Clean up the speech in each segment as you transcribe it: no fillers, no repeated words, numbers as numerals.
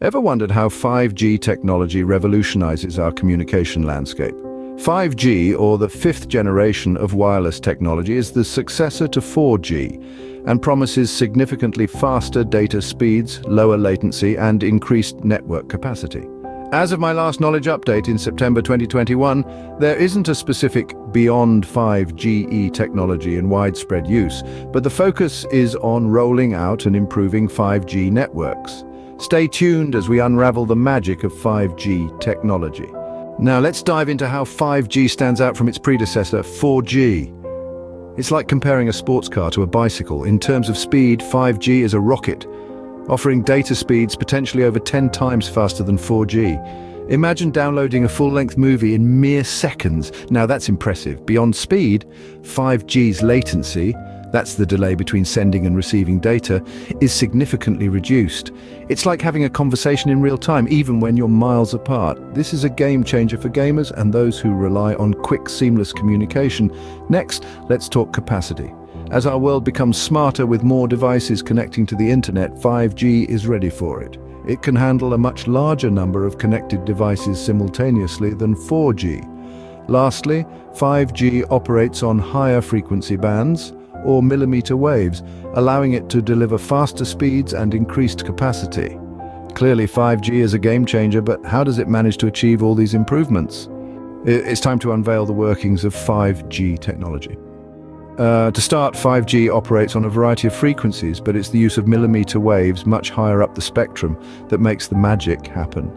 Ever wondered how 5G technology revolutionizes our communication landscape? 5G, or the fifth generation of wireless technology, is the successor to 4G and promises significantly faster data speeds, lower latency, and increased network capacity. As of my last knowledge update in September 2021, there isn't a specific beyond 5G technology in widespread use, but the focus is on rolling out and improving 5G networks. Stay tuned as we unravel the magic of 5G technology. Now let's dive into how 5G stands out from its predecessor, 4G. It's like comparing a sports car to a bicycle. In terms of speed, 5G is a rocket, offering data speeds potentially over 10 times faster than 4G. Imagine downloading a full-length movie in mere seconds. Now that's impressive. Beyond speed, 5G's latency, that's the delay between sending and receiving data, is significantly reduced. It's like having a conversation in real time, even when you're miles apart. This is a game changer for gamers and those who rely on quick, seamless communication. Next, let's talk capacity. As our world becomes smarter with more devices connecting to the internet, 5G is ready for it. It can handle a much larger number of connected devices simultaneously than 4G. Lastly, 5G operates on higher frequency bands, or millimeter waves, allowing it to deliver faster speeds and increased capacity. Clearly, 5G is a game changer, but how does it manage to achieve all these improvements? It's time to unveil the workings of 5G technology. To start, 5G operates on a variety of frequencies, but it's the use of millimeter waves much higher up the spectrum that makes the magic happen.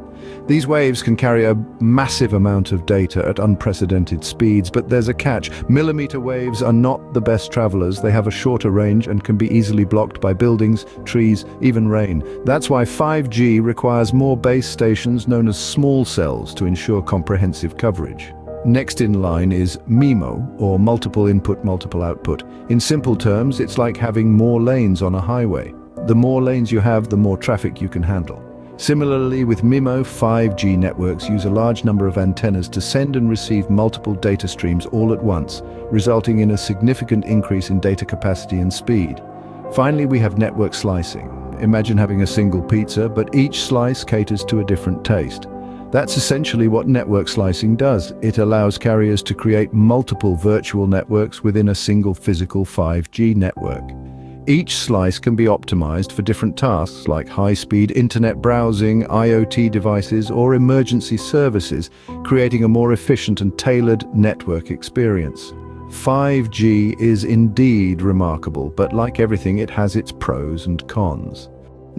These waves can carry a massive amount of data at unprecedented speeds, but there's a catch. Millimeter waves are not the best travelers. They have a shorter range and can be easily blocked by buildings, trees, even rain. That's why 5G requires more base stations known as small cells to ensure comprehensive coverage. Next in line is MIMO, or multiple input, multiple output. In simple terms, it's like having more lanes on a highway. The more lanes you have, the more traffic you can handle. Similarly, with MIMO, 5G networks use a large number of antennas to send and receive multiple data streams all at once, resulting in a significant increase in data capacity and speed. Finally, we have network slicing. Imagine having a single pizza, but each slice caters to a different taste. That's essentially what network slicing does. It allows carriers to create multiple virtual networks within a single physical 5G network. Each slice can be optimized for different tasks like high-speed internet browsing, IoT devices, or emergency services, creating a more efficient and tailored network experience. 5G is indeed remarkable, but like everything, it has its pros and cons.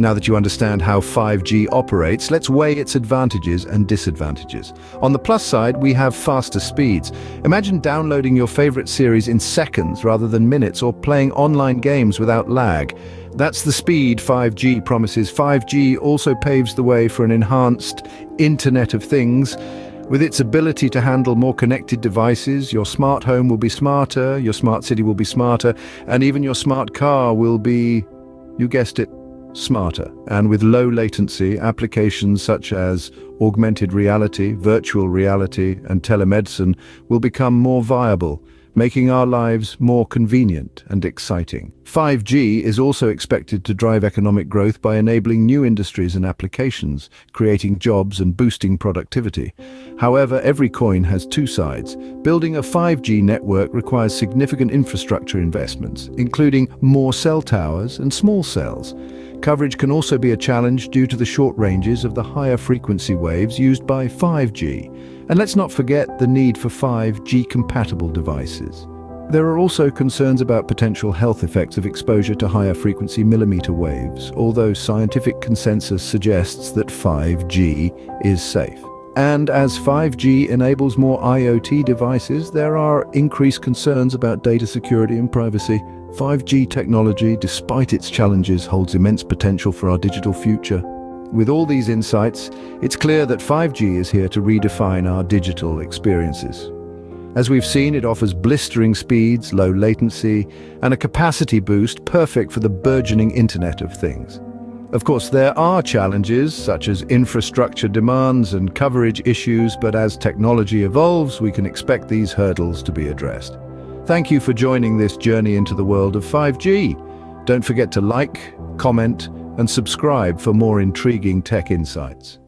Now that you understand how 5G operates, let's weigh its advantages and disadvantages. On the plus side, we have faster speeds. Imagine downloading your favorite series in seconds rather than minutes, or playing online games without lag. That's the speed 5G promises. 5G also paves the way for an enhanced Internet of Things. With its ability to handle more connected devices, your smart home will be smarter, your smart city will be smarter, and even your smart car will be, you guessed it, smarter. And with low latency, applications such as augmented reality, virtual reality, and telemedicine will become more viable, making our lives more convenient and exciting. 5G is also expected to drive economic growth by enabling new industries and applications, creating jobs and boosting productivity. However, every coin has two sides. Building a 5G network requires significant infrastructure investments, including more cell towers and small cells. Coverage can also be a challenge due to the short ranges of the higher frequency waves used by 5G. And let's not forget the need for 5G-compatible devices. There are also concerns about potential health effects of exposure to higher frequency millimeter waves, although scientific consensus suggests that 5G is safe. And as 5G enables more IoT devices, there are increased concerns about data security and privacy. 5G technology, despite its challenges, holds immense potential for our digital future. With all these insights, it's clear that 5G is here to redefine our digital experiences. As we've seen, it offers blistering speeds, low latency, and a capacity boost perfect for the burgeoning Internet of Things. Of course, there are challenges such as infrastructure demands and coverage issues, but as technology evolves, we can expect these hurdles to be addressed. Thank you for joining this journey into the world of 5G. Don't forget to like, comment, and subscribe for more intriguing tech insights.